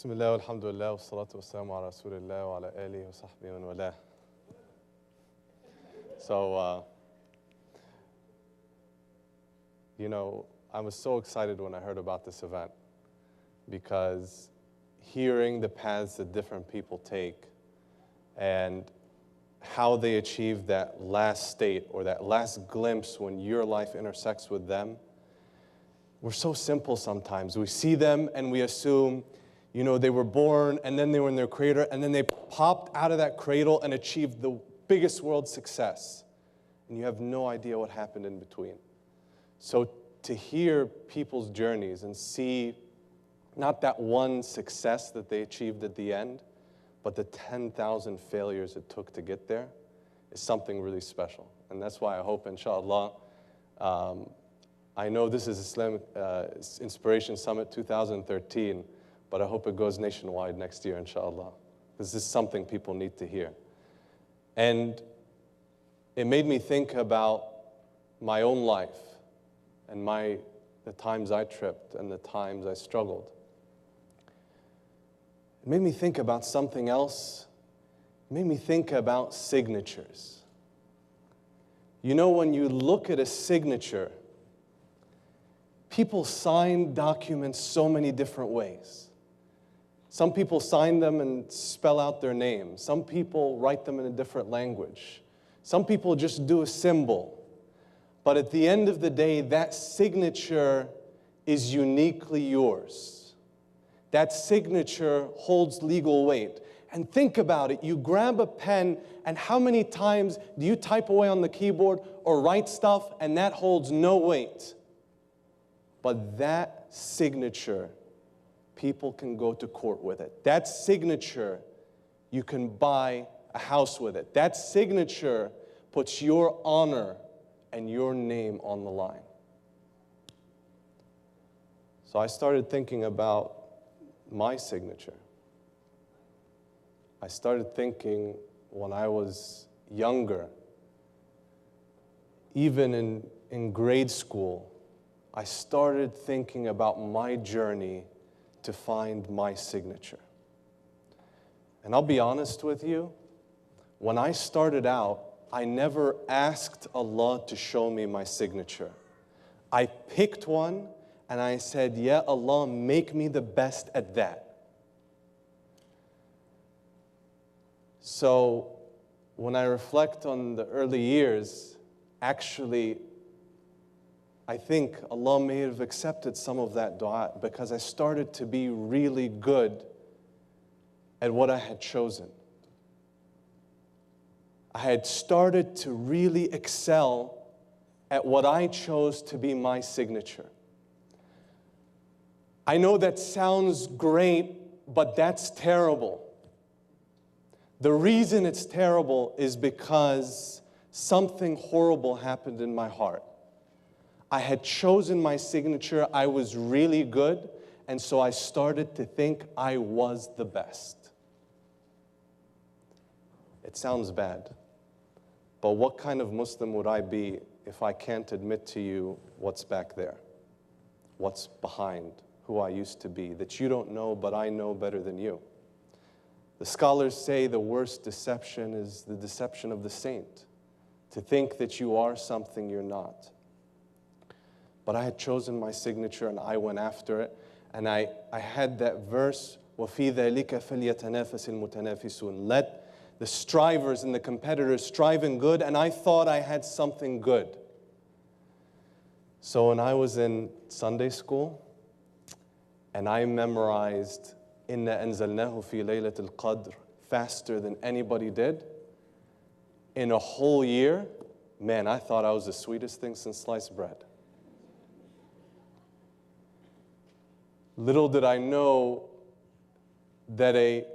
بسم الله والحمد لله والصلاة والسلام على رسول الله وعلى آله وصحبه ومن والاه. I was so excited when I heard about this event because hearing the paths that different people take and how they achieve that last state or that last glimpse when your life intersects with them, we're so simple sometimes. We see them and we assume, they were born and then they were in their cradle and then they popped out of that cradle and achieved the biggest world success. And you have no idea what happened in between. So to hear people's journeys and see not that one success that they achieved at the end, but the 10,000 failures it took to get there is something really special. And that's why I hope, inshallah, I know this is Islamic Inspiration Summit 2013, but I hope it goes nationwide next year, inshallah. This is something people need to hear. And it made me think about my own life and the times I tripped and the times I struggled. It made me think about something else. It made me think about signatures. When you look at a signature, people sign documents so many different ways. Some people sign them and spell out their name. Some people write them in a different language. Some people just do a symbol. But at the end of the day, that signature is uniquely yours. That signature holds legal weight. And think about it. You grab a pen, and how many times do you type away on the keyboard or write stuff, and that holds no weight? But that signature, people can go to court with it. That signature, you can buy a house with it. That signature puts your honor and your name on the line. So I started thinking about my signature. I started thinking when I was younger, even in grade school, I started thinking about my journey to find my signature. And I'll be honest with you, when I started out, I never asked Allah to show me my signature. I picked one and I said, "Ya Allah, make me the best at that." So when I reflect on the early years, actually, I think Allah may have accepted some of that dua because I started to be really good at what I had chosen. I had started to really excel at what I chose to be my signature. I know that sounds great, but that's terrible. The reason it's terrible is because something horrible happened in my heart. I had chosen my signature, I was really good, and so I started to think I was the best. It sounds bad, but what kind of Muslim would I be if I can't admit to you what's back there, what's behind who I used to be, that you don't know, but I know better than you. The scholars say the worst deception is the deception of the saint, to think that you are something you're not. But I had chosen my signature and I went after it. And I had that verse, وَفِي ذَلِكَ فَلْيَتَنَافَسِ الْمُتَنَافِسُونَ. Let the strivers and the competitors strive in good, and I thought I had something good. So when I was in Sunday school, and I memorized إِنَّا أَنزَلْنَاهُ فِي لَيْلَةِ الْقَدْرِ faster than anybody did, in a whole year, man, I thought I was the sweetest thing since sliced bread. Little did I know that a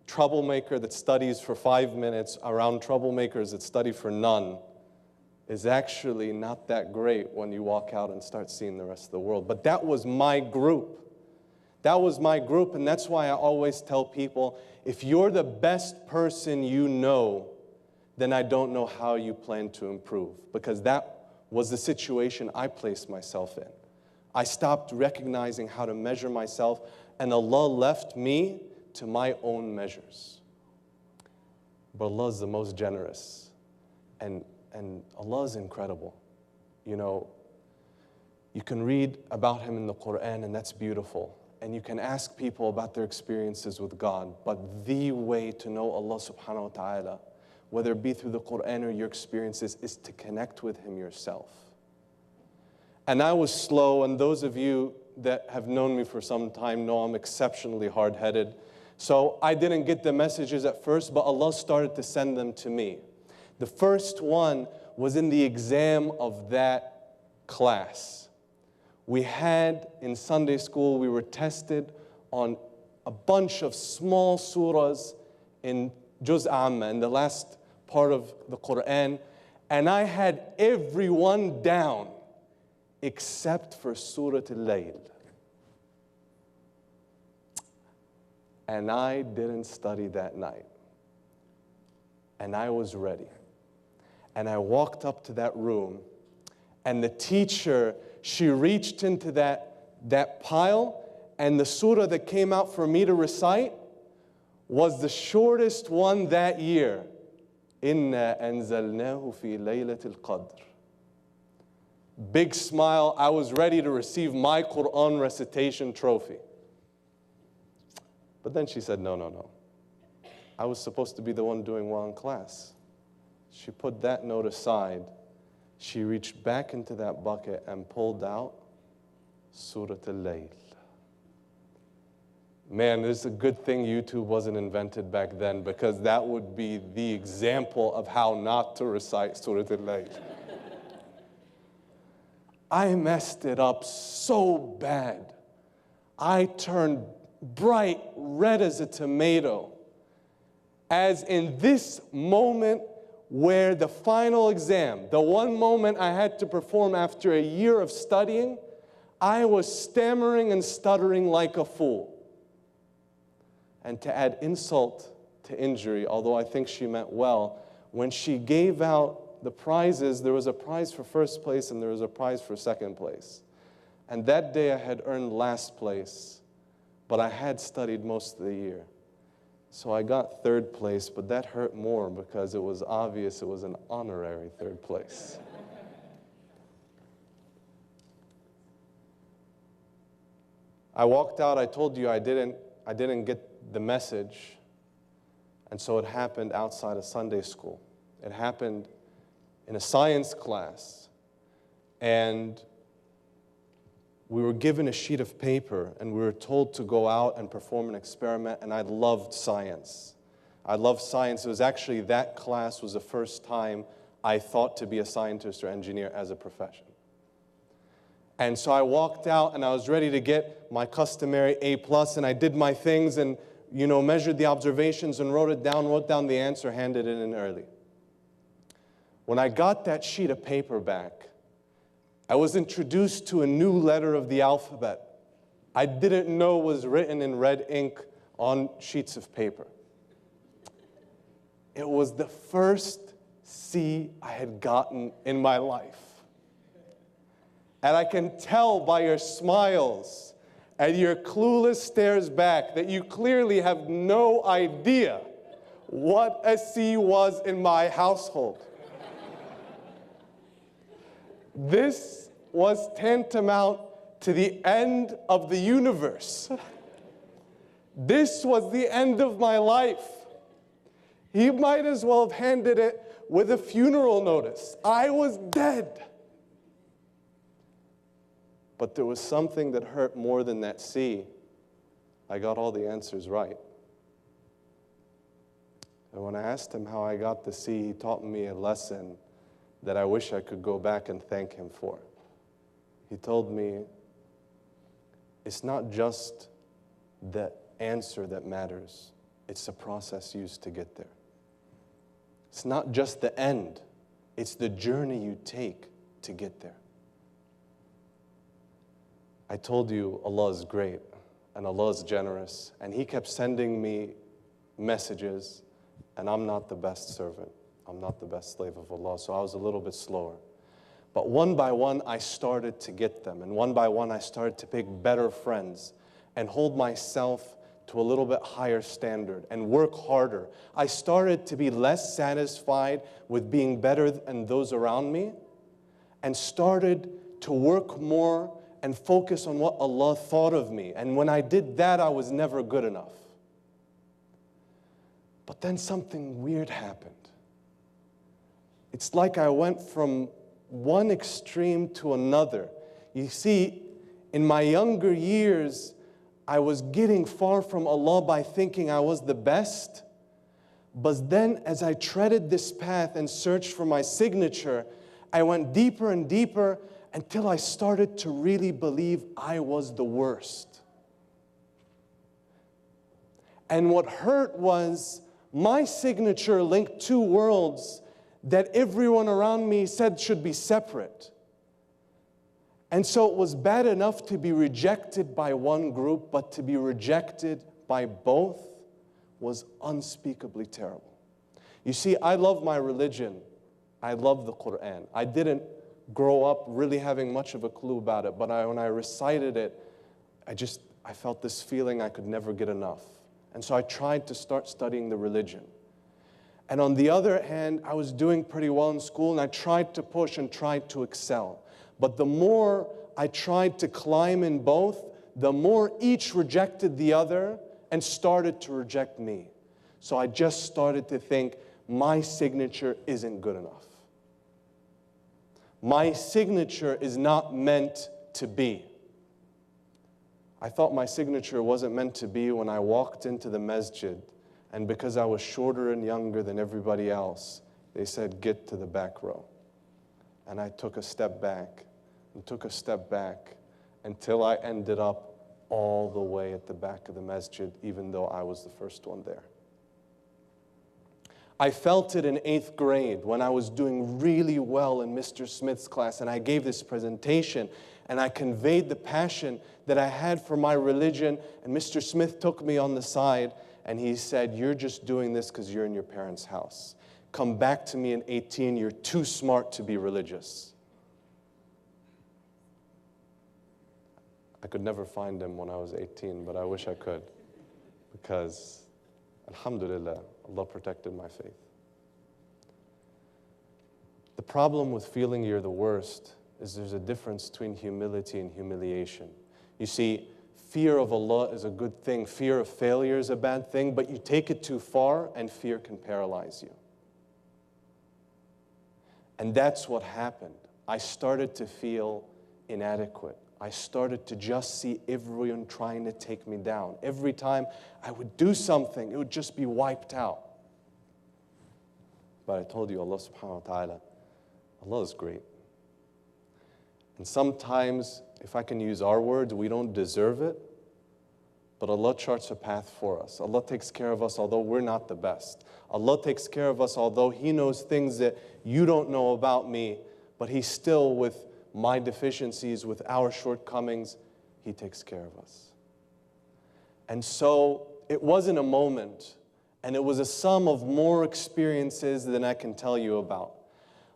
troublemaker that studies for 5 minutes around troublemakers that study for none is actually not that great when you walk out and start seeing the rest of the world. But that was my group. That was my group, and that's why I always tell people, if you're the best person you know, then I don't know how you plan to improve, because that was the situation I placed myself in. I stopped recognizing how to measure myself and Allah left me to my own measures. But Allah is the most generous, and Allah is incredible. You know, you can read about Him in the Quran, and that's beautiful. And you can ask people about their experiences with God. But the way to know Allah subhanahu wa ta'ala, whether it be through the Quran or your experiences, is to connect with Him yourself. And I was slow, and those of you that have known me for some time know I'm exceptionally hard-headed. So I didn't get the messages at first, but Allah started to send them to me. The first one was in the exam of that class. We had, in Sunday school, we were tested on a bunch of small surahs in Juz Amma, in the last part of the Quran, and I had everyone down except for Surah Al-Layl. And I didn't study that night. And I was ready. And I walked up to that room, and the teacher, she reached into that pile, and the surah that came out for me to recite was the shortest one that year. إِنَّا أَنزَلْنَاهُ فِي لَيْلَةِ الْقَدْرِ. Big smile. I was ready to receive my Quran recitation trophy. But then she said, no. I was supposed to be the one doing well in class. She put that note aside. She reached back into that bucket and pulled out Surah Al-Layl. Man, it's a good thing YouTube wasn't invented back then, because that would be the example of how not to recite Surah Al-Layl. I messed it up so bad. I turned bright red as a tomato, as in this moment where the final exam, the one moment I had to perform after a year of studying, I was stammering and stuttering like a fool. And to add insult to injury, although I think she meant well, when she gave out the prizes, there was a prize for first place and there was a prize for second place. And that day I had earned last place, but I had studied most of the year. So I got third place, but that hurt more because it was obvious it was an honorary third place. I walked out, I told you I didn't get the message, and so it happened outside of Sunday school. It happened in a science class, and we were given a sheet of paper, and we were told to go out and perform an experiment, and I loved science. I loved science. It was actually, that class was the first time I thought to be a scientist or engineer as a profession. And so I walked out, and I was ready to get my customary A+, and I did my things, and measured the observations and wrote down the answer, handed it in early. When I got that sheet of paper back, I was introduced to a new letter of the alphabet I didn't know was written in red ink on sheets of paper. It was the first C I had gotten in my life. And I can tell by your smiles and your clueless stares back that you clearly have no idea what a C was in my household. This was tantamount to the end of the universe. This was the end of my life. He might as well have handed it with a funeral notice. I was dead. But there was something that hurt more than that C. I got all the answers right. And when I asked him how I got the C, he taught me a lesson that I wish I could go back and thank him for. He told me, it's not just the answer that matters, it's the process used to get there. It's not just the end, it's the journey you take to get there. I told you Allah is great and Allah is generous, and He kept sending me messages, and I'm not the best servant. I'm not the best slave of Allah, so I was a little bit slower. But one by one, I started to get them, and one by one, I started to pick better friends. and hold myself to a little bit higher standard and work harder. I started to be less satisfied with being better than those around me and started to work more and focus on what Allah thought of me. And when I did that, I was never good enough. But then something weird happened. It's like I went from one extreme to another. You see, in my younger years, I was getting far from Allah by thinking I was the best. But then as I treaded this path and searched for my signature, I went deeper and deeper until I started to really believe I was the worst. And what hurt was my signature linked two worlds that everyone around me said should be separate. And so it was bad enough to be rejected by one group, but to be rejected by both was unspeakably terrible. You see, I love my religion. I love the Quran. I didn't grow up really having much of a clue about it, but when I recited it, I felt this feeling I could never get enough. And so I tried to start studying the religion. And on the other hand, I was doing pretty well in school, and I tried to push and tried to excel. But the more I tried to climb in both, the more each rejected the other and started to reject me. So I just started to think, my signature isn't good enough. My signature is not meant to be. I thought my signature wasn't meant to be when I walked into the masjid, and because I was shorter and younger than everybody else, they said, get to the back row. And I took a step back and took a step back until I ended up all the way at the back of the masjid, even though I was the first one there. I felt it in 8th grade when I was doing really well in Mr. Smith's class, and I gave this presentation, and I conveyed the passion that I had for my religion, and Mr. Smith took me on the side, and he said, you're just doing this because you're in your parents' house. Come back to me in 18, you're too smart to be religious. I could never find him when I was 18, but I wish I could, because alhamdulillah, Allah protected my faith. The problem with feeling you're the worst is there's a difference between humility and humiliation. You see, fear of Allah is a good thing. Fear of failure is a bad thing, but you take it too far and fear can paralyze you. And that's what happened. I started to feel inadequate. I started to just see everyone trying to take me down. Every time I would do something, it would just be wiped out. But I told you, Allah subhanahu wa ta'ala, Allah is great. And sometimes, if I can use our words, we don't deserve it, but Allah charts a path for us. Allah takes care of us although we're not the best. Allah takes care of us although He knows things that you don't know about me, but He still, with my deficiencies, with our shortcomings, He takes care of us. And so it wasn't a moment, and it was a sum of more experiences than I can tell you about.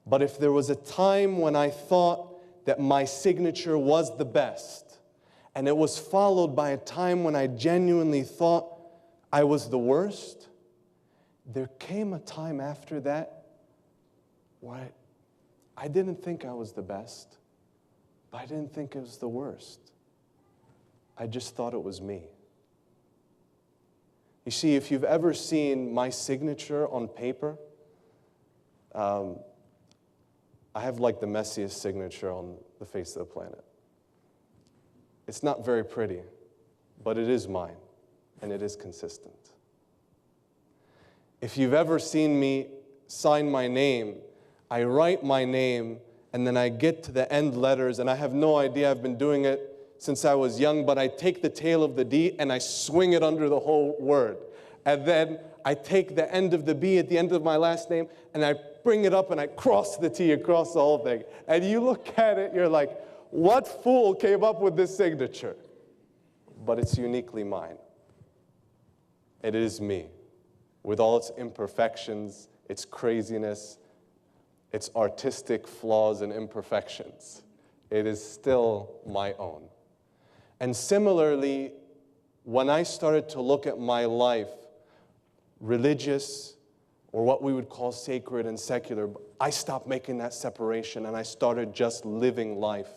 But if there was a time when I thought that my signature was the best, and it was followed by a time when I genuinely thought I was the worst, there came a time after that where I didn't think I was the best, but I didn't think it was the worst. I just thought it was me. You see, if you've ever seen my signature on paper, I have like the messiest signature on the face of the planet. It's not very pretty, but it is mine, and it is consistent. If you've ever seen me sign my name, I write my name, and then I get to the end letters, and I have no idea, I've been doing it since I was young, but I take the tail of the D and I swing it under the whole word. And then I take the end of the B at the end of my last name, and I bring it up and I cross the T across the whole thing. And you look at it, you're like, what fool came up with this signature? But it's uniquely mine. It is me, with all its imperfections, its craziness, its artistic flaws and imperfections. It is still my own. And similarly, when I started to look at my life, religious or what we would call sacred and secular, I stopped making that separation and I started just living life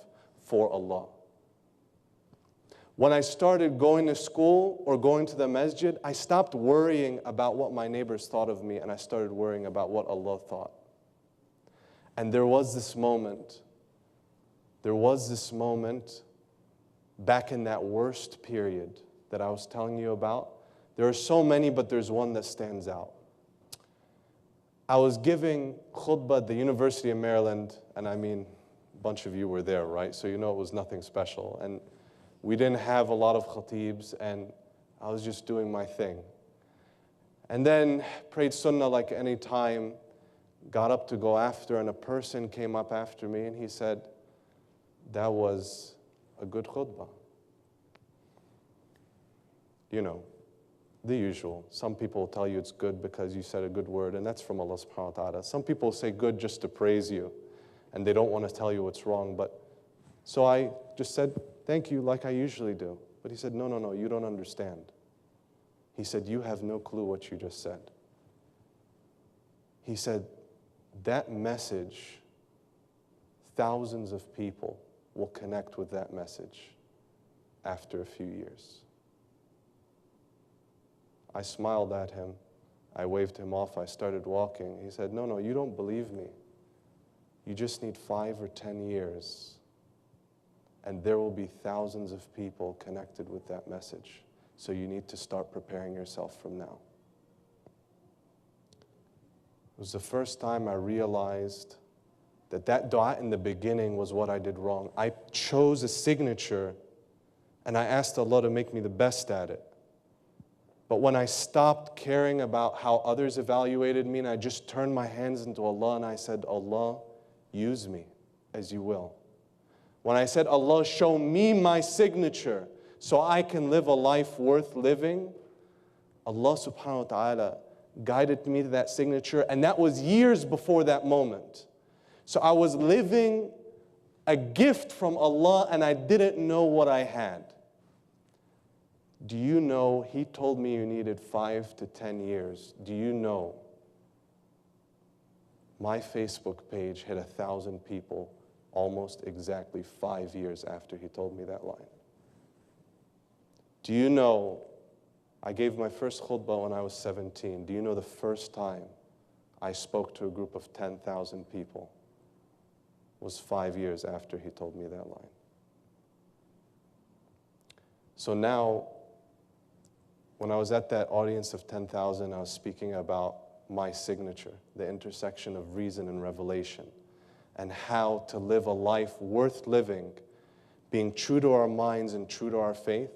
for Allah. When I started going to school or going to the masjid, I stopped worrying about what my neighbors thought of me and I started worrying about what Allah thought. And there was this moment back in that worst period that I was telling you about. There are so many, but there's one that stands out. I was giving khutbah at the University of Maryland, and I mean, a bunch of you were there, right? So you know it was nothing special. And we didn't have a lot of khatibs, and I was just doing my thing. And then prayed sunnah like any time, got up to go after, and a person came up after me, and he said, that was a good khutbah. You know, the usual. Some people tell you it's good because you said a good word, and that's from Allah subhanahu wa ta'ala. Some people say good just to praise you, and they don't want to tell you what's wrong. So I just said, thank you, like I usually do. But he said, no, you don't understand. He said, you have no clue what you just said. He said, that message, thousands of people will connect with that message after a few years. I smiled at him. I waved him off. I started walking. He said, no, you don't believe me. You just need 5 or 10 years, and there will be thousands of people connected with that message. So you need to start preparing yourself from now. It was the first time I realized that dua in the beginning was what I did wrong. I chose a signature, and I asked Allah to make me the best at it. But when I stopped caring about how others evaluated me and I just turned my hands into Allah and I said, Allah, use me as you will. When I said, Allah, show me my signature so I can live a life worth living, Allah subhanahu wa ta'ala guided me to that signature, and that was years before that moment. So I was living a gift from Allah and I didn't know what I had. Do you know, he told me you needed 5 to 10 years. Do you know, my Facebook page hit 1,000 people almost exactly 5 years after he told me that line. Do you know, I gave my first khutbah when I was 17. Do you know the first time I spoke to a group of 10,000 people was 5 years after he told me that line? So now, when I was at that audience of 10,000, I was speaking about my signature, the intersection of reason and revelation, and how to live a life worth living, being true to our minds and true to our faith.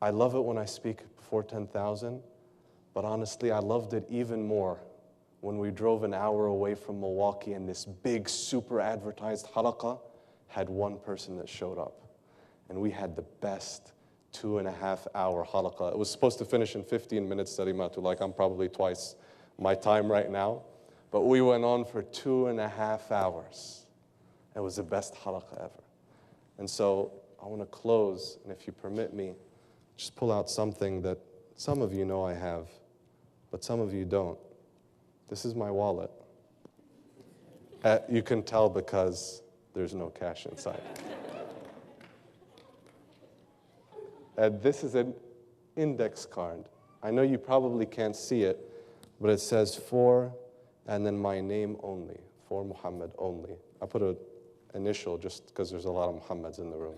I love it when I speak before 10,000, but honestly, I loved it even more when we drove an hour away from Milwaukee and this big, super advertised halaqah had one person that showed up. And we had the best 2.5-hour halaqah. It was supposed to finish in 15 minutes, Salimatu, like I'm probably twice my time right now. But we went on for 2.5 hours. It was the best halaqah ever. And so I want to close, and if you permit me, just pull out something that some of you know I have, but some of you don't. This is my wallet. You can tell because there's no cash inside. This is an index card. I know you probably can't see it, but it says for, and then my name only, for Mohamed only. I put an initial just because there's a lot of Mohammeds in the room.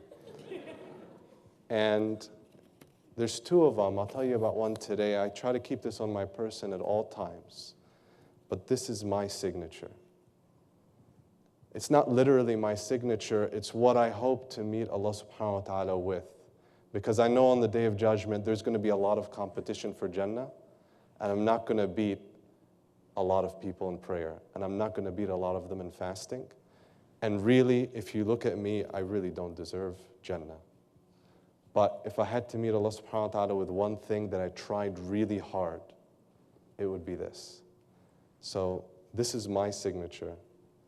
And there's 2 of them. I'll tell you about one today. I try to keep this on my person at all times, but this is my signature. It's not literally my signature, it's what I hope to meet Allah subhanahu wa ta'ala with. Because I know on the Day of Judgment, there's going to be a lot of competition for Jannah, and I'm not going to beat a lot of people in prayer, and I'm not going to beat a lot of them in fasting. And really, if you look at me, I really don't deserve Jannah. But if I had to meet Allah subhanahu wa ta'ala with one thing that I tried really hard, it would be this. So this is my signature,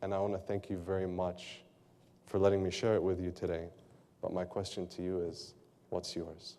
and I want to thank you very much for letting me share it with you today. But my question to you is, what's yours?